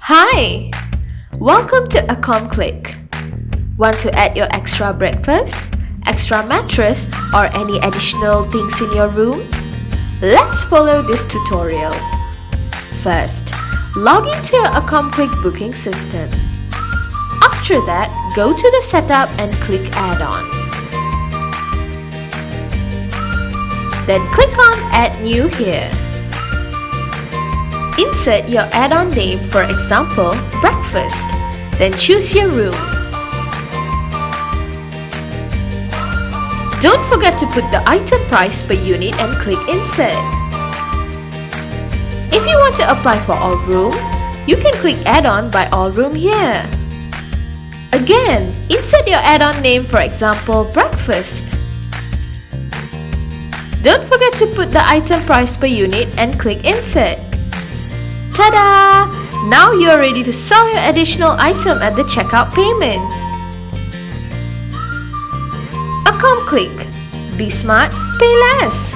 Hi! Welcome to Accom Click. Want to add your extra breakfast, extra mattress, or any additional things in your room? Let's follow this tutorial. First, log into your Accom Click booking system. After that, go to the setup and click Add-on. Then click on Add New here. Insert your add-on name, for example, breakfast. Then choose your room. Don't forget to put the item price per unit and click Insert. If you want to apply for all room, you can click Add-on by all room here. Again, insert your add-on name, for example, breakfast. Don't forget to put the item price per unit and click Insert. Ta-da! Now you're ready to sell your additional item at the checkout payment. Accom Click. Be smart, pay less.